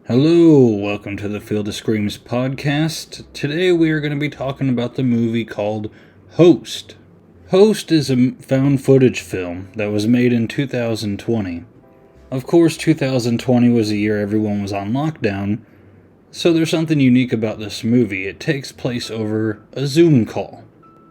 Hello, welcome to the Field of Screams podcast. Today we are going to be talking about the movie called Host. Host is a found footage film that was made in 2020. Of course, 2020 was a year everyone was on lockdown, so there's something unique about this movie. It takes place over a Zoom call.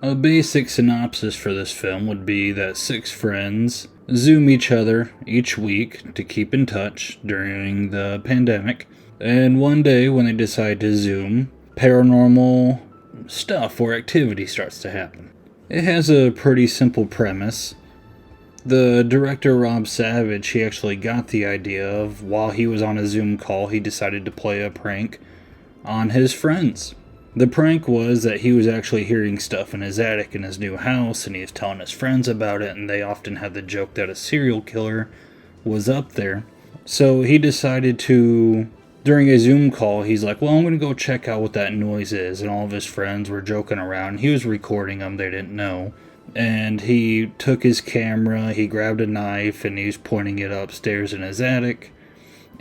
A basic synopsis for this film would be that 6 friends Zoom each other each week to keep in touch during the pandemic. And one day when they decide to Zoom, paranormal stuff or activity starts to happen. It has a pretty simple premise. The director, Rob Savage, he actually got the idea of while he was on a Zoom call, he decided to play a prank on his friends. The prank was that he was actually hearing stuff in his attic in his new house, and he was telling his friends about it, and they often had the joke that a serial killer was up there. So he decided to, during a Zoom call, he's like, well, I'm going to go check out what that noise is, and all of his friends were joking around. He was recording them, they didn't know. And he took his camera, he grabbed a knife, and he was pointing it upstairs in his attic.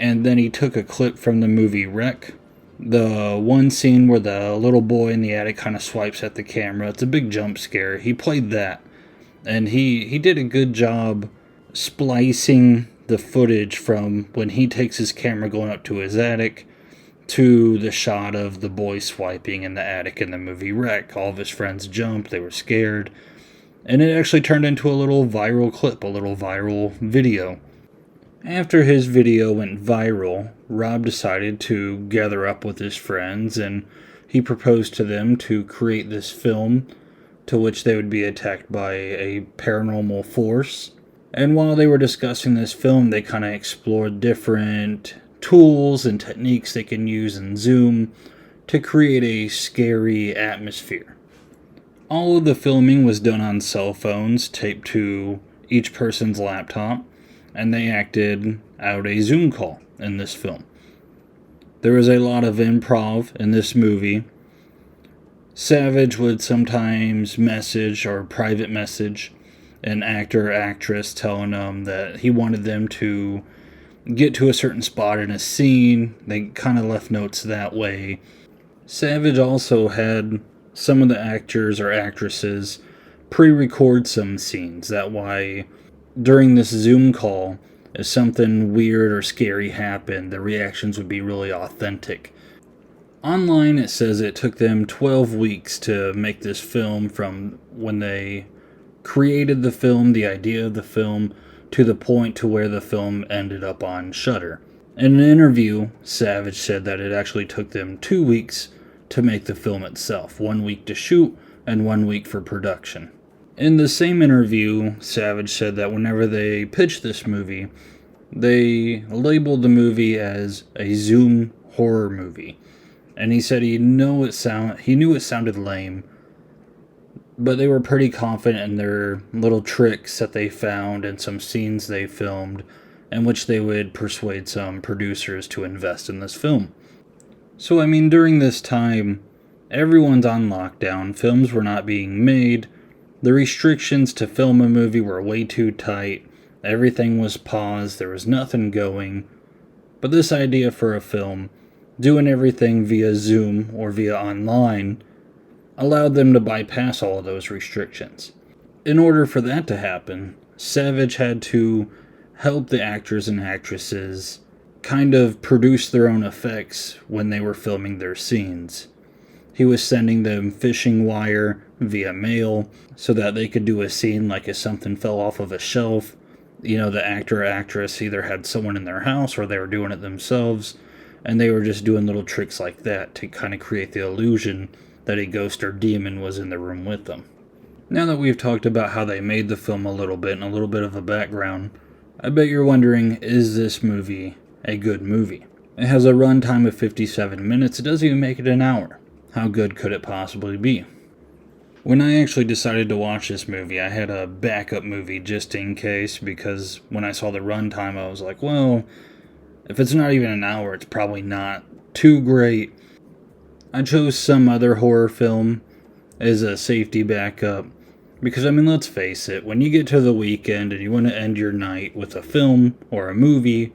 And then he took a clip from the movie Wreck. The one scene where the little boy in the attic kind of swipes at the camera. It's a big jump scare. He played that. And he did a good job splicing the footage from when he takes his camera going up to his attic to the shot of the boy swiping in the attic in the movie Wreck. All of his friends jumped. They were scared. And it actually turned into a little viral clip, a little viral video. After his video went viral, Rob decided to gather up with his friends, and he proposed to them to create this film to which they would be attacked by a paranormal force. And while they were discussing this film, they kind of explored different tools and techniques they can use in Zoom to create a scary atmosphere. All of the filming was done on cell phones taped to each person's laptop, and they acted out a Zoom call in this film. There was a lot of improv in this movie. Savage would sometimes message or private message an actor or actress telling them that he wanted them to get to a certain spot in a scene. They kind of left notes that way. Savage also had some of the actors or actresses pre-record some scenes. That way, during this Zoom call, if something weird or scary happened, the reactions would be really authentic. Online, it says it took them 12 weeks to make this film from when they created the film, the idea of the film, to the point to where the film ended up on Shudder. In an interview, Savage said that it actually took them 2 weeks to make the film itself, 1 week to shoot and 1 week for production. In the same interview, Savage said that whenever they pitched this movie, they labeled the movie as a Zoom horror movie. And he said he knew it sounded lame, but they were pretty confident in their little tricks that they found and some scenes they filmed in which they would persuade some producers to invest in this film. So, during this time, everyone's on lockdown, films were not being made. The restrictions to film a movie were way too tight. Everything was paused. There was nothing going. But this idea for a film, doing everything via Zoom or via online, allowed them to bypass all of those restrictions. In order for that to happen, Savage had to help the actors and actresses kind of produce their own effects when they were filming their scenes. He was sending them fishing wire via mail so that they could do a scene like if something fell off of a shelf. The actor or actress either had someone in their house or they were doing it themselves, and they were just doing little tricks like that to kind of create the illusion that a ghost or demon was in the room with them. Now that we've talked about how they made the film a little bit and a little bit of a background, I bet you're wondering, is this movie a good movie? It has a runtime of 57 minutes. It doesn't even make it an hour. How good could it possibly be? When I actually decided to watch this movie, I had a backup movie just in case, because when I saw the runtime, I was like, well, if it's not even an hour, it's probably not too great. I chose some other horror film as a safety backup, because, let's face it, when you get to the weekend and you want to end your night with a film or a movie,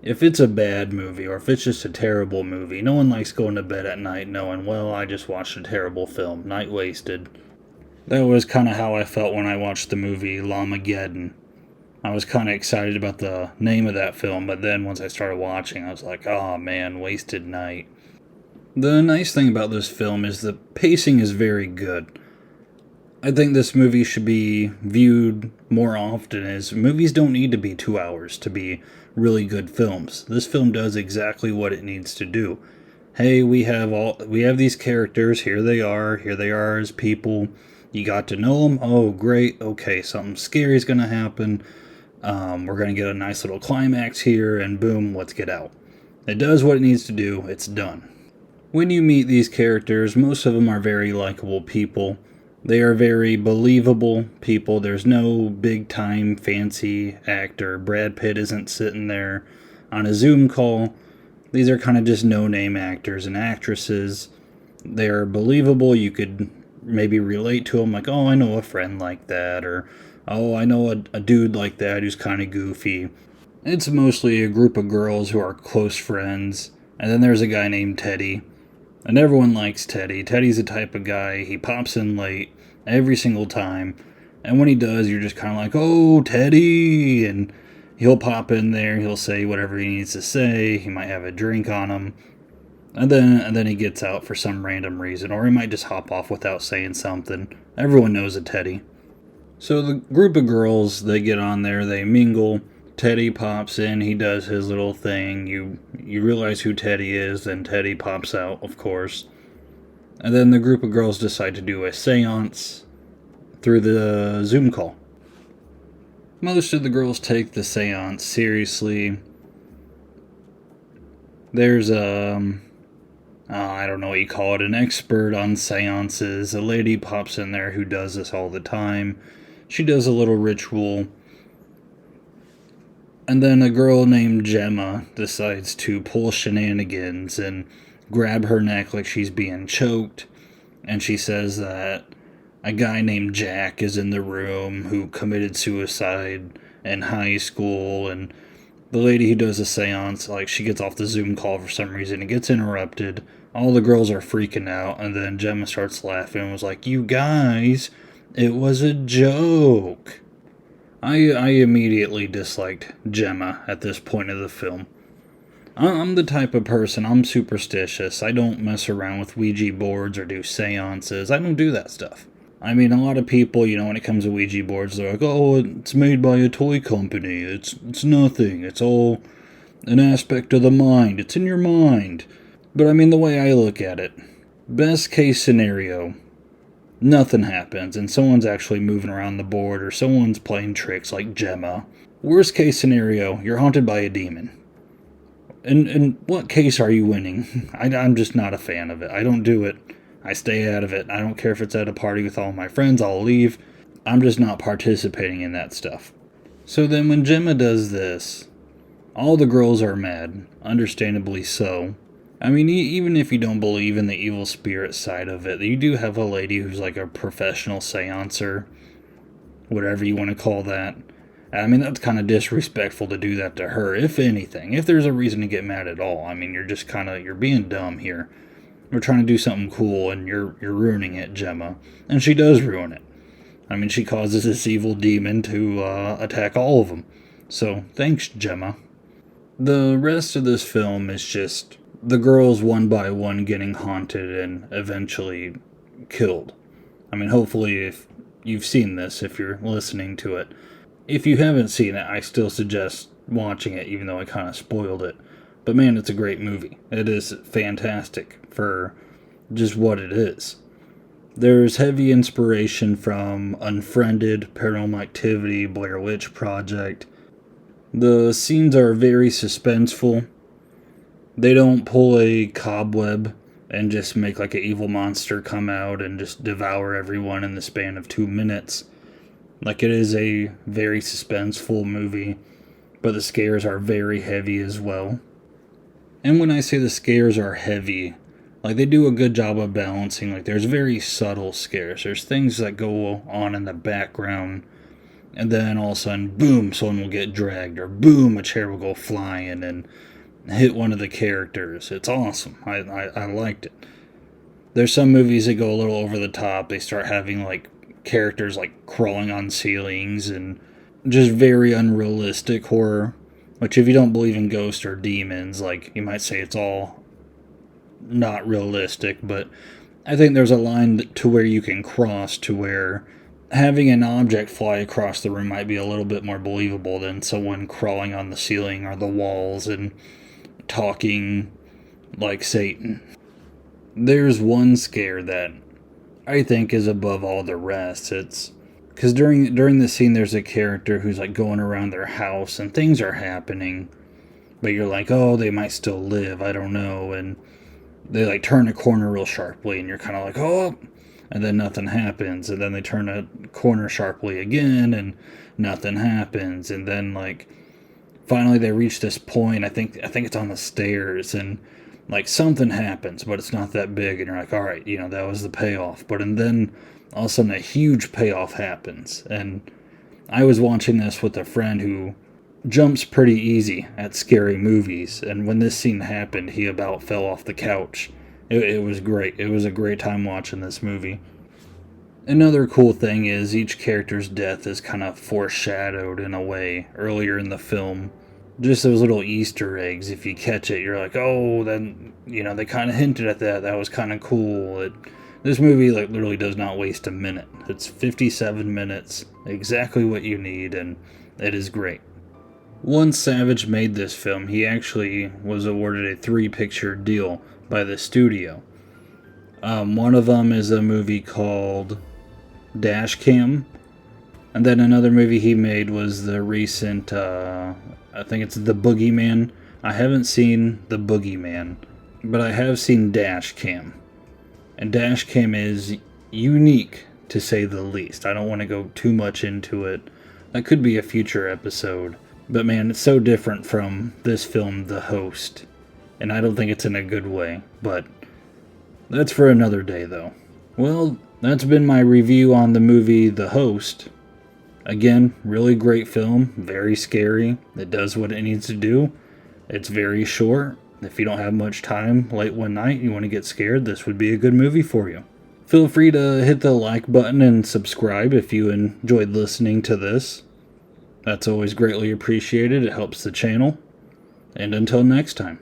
If it's a bad movie or if it's just a terrible movie, no one likes going to bed at night knowing, well, I just watched a terrible film. Night wasted. That was kind of how I felt when I watched the movie Lamageddon. I was kind of excited about the name of that film, but then once I started watching, I was like, oh man, wasted night. The nice thing about this film is the pacing is very good. I think this movie should be viewed more often, as movies don't need to be 2 hours to be really good films. This film does exactly what it needs to do. Hey, we have these characters, here they are as people. You got to know them. Oh, great. Okay, something scary is going to happen. We're going to get a nice little climax here, and boom, let's get out. It does what it needs to do. It's done. When you meet these characters, most of them are very likable people. They are very believable people. There's no big-time fancy actor. Brad Pitt isn't sitting there on a Zoom call. These are kind of just no-name actors and actresses. They're believable. You could maybe relate to them, like, oh, I know a friend like that, or oh, I know a dude like that who's kind of goofy. It's mostly a group of girls who are close friends, and then there's a guy named Teddy. And everyone likes Teddy. Teddy's the type of guy, he pops in late every single time. And when he does, you're just kind of like, oh, Teddy! And he'll pop in there, he'll say whatever he needs to say, he might have a drink on him. And then he gets out for some random reason, or he might just hop off without saying something. Everyone knows a Teddy. So the group of girls, they get on there, they mingle. Teddy pops in, he does his little thing. You realize who Teddy is, then Teddy pops out, of course. And then the group of girls decide to do a seance through the Zoom call. Most of the girls take the seance seriously. There's I don't know what you call it, an expert on seances. A lady pops in there who does this all the time. She does a little ritual. And then a girl named Gemma decides to pull shenanigans and grab her neck like she's being choked. And she says that a guy named Jack is in the room who committed suicide in high school. And the lady who does the seance, like, she gets off the Zoom call for some reason. It gets interrupted. All the girls are freaking out. And then Gemma starts laughing and was like, you guys, it was a joke. I immediately disliked Gemma at this point of the film. I'm the type of person, I'm superstitious. I don't mess around with Ouija boards or do seances. I don't do that stuff. I mean, a lot of people, when it comes to Ouija boards, they're like, oh, it's made by a toy company. It's nothing. It's all an aspect of the mind. It's in your mind. But I mean, the way I look at it, best case scenario, nothing happens, and someone's actually moving around the board, or someone's playing tricks like Gemma. Worst case scenario, you're haunted by a demon. In what case are you winning? I'm just not a fan of it. I don't do it. I stay out of it. I don't care if it's at a party with all my friends, I'll leave. I'm just not participating in that stuff. So then when Gemma does this, all the girls are mad, understandably so. I mean, even if you don't believe in the evil spirit side of it, you do have a lady who's like a professional seancer, whatever you want to call that. I mean, that's kind of disrespectful to do that to her, if anything. If there's a reason to get mad at all, I mean, you're being dumb here. We're trying to do something cool, and you're ruining it, Gemma. And she does ruin it. I mean, she causes this evil demon to attack all of them. So, thanks, Gemma. The rest of this film is just the girls one by one getting haunted and eventually killed. I mean, hopefully if you've seen this, if you're listening to it. If you haven't seen it, I still suggest watching it, even though I kind of spoiled it. But man, it's a great movie. It is fantastic for just what it is. There's heavy inspiration from Unfriended, Paranormal Activity, Blair Witch Project. The scenes are very suspenseful. They don't pull a cobweb and just make like an evil monster come out and just devour everyone in the span of 2 minutes. Like, it is a very suspenseful movie, but the scares are very heavy as well. And when I say the scares are heavy, like, they do a good job of balancing. Like, there's very subtle scares. There's things that go on in the background And then all of a sudden, boom, someone will get dragged, or boom, a chair will go flying and hit one of the characters. It's awesome. I liked it. There's some movies that go a little over the top. They start having like characters like crawling on ceilings and just very unrealistic horror. Which, if you don't believe in ghosts or demons, like, you might say it's all not realistic, but I think there's a line to where you can cross to where having an object fly across the room might be a little bit more believable than someone crawling on the ceiling or the walls and talking like Satan. There's one scare that I think is above all the rest. It's because during the scene, there's a character who's like going around their house and things are happening, but you're like, oh, they might still live. I don't know. And they like turn a corner real sharply, and you're kind of like, oh, and then nothing happens. And then they turn a corner sharply again, and nothing happens. And then like finally they reach this point. I think it's on the stairs, and like something happens, but it's not that big. And you're like, all right, that was the payoff. And then all of a sudden a huge payoff happens. And I was watching this with a friend who jumps pretty easy at scary movies, and when this scene happened, he about fell off the couch. It was great. It was a great time watching this movie. Another cool thing is each character's death is kind of foreshadowed in a way earlier in the film. Just those little Easter eggs. If you catch it, you're like, oh, then, they kind of hinted at that. That was kind of cool. This movie like literally does not waste a minute. It's 57 minutes, exactly what you need, and it is great. Once Savage made this film, he actually was awarded a 3-picture deal by the studio. One of them is a movie called Dash Cam, and then another movie he made was the recent, I think it's The Boogeyman. I haven't seen The Boogeyman, but I have seen Dash Cam. And Dash Cam is unique, to say the least. I don't want to go too much into it. That could be a future episode. But man, it's so different from this film, The Host. And I don't think it's in a good way. But that's for another day, though. Well, that's been my review on the movie The Host. Again, really great film. Very scary. It does what it needs to do. It's very short. If you don't have much time late one night, you want to get scared, this would be a good movie for you. Feel free to hit the like button and subscribe if you enjoyed listening to this. That's always greatly appreciated. It helps the channel. And until next time.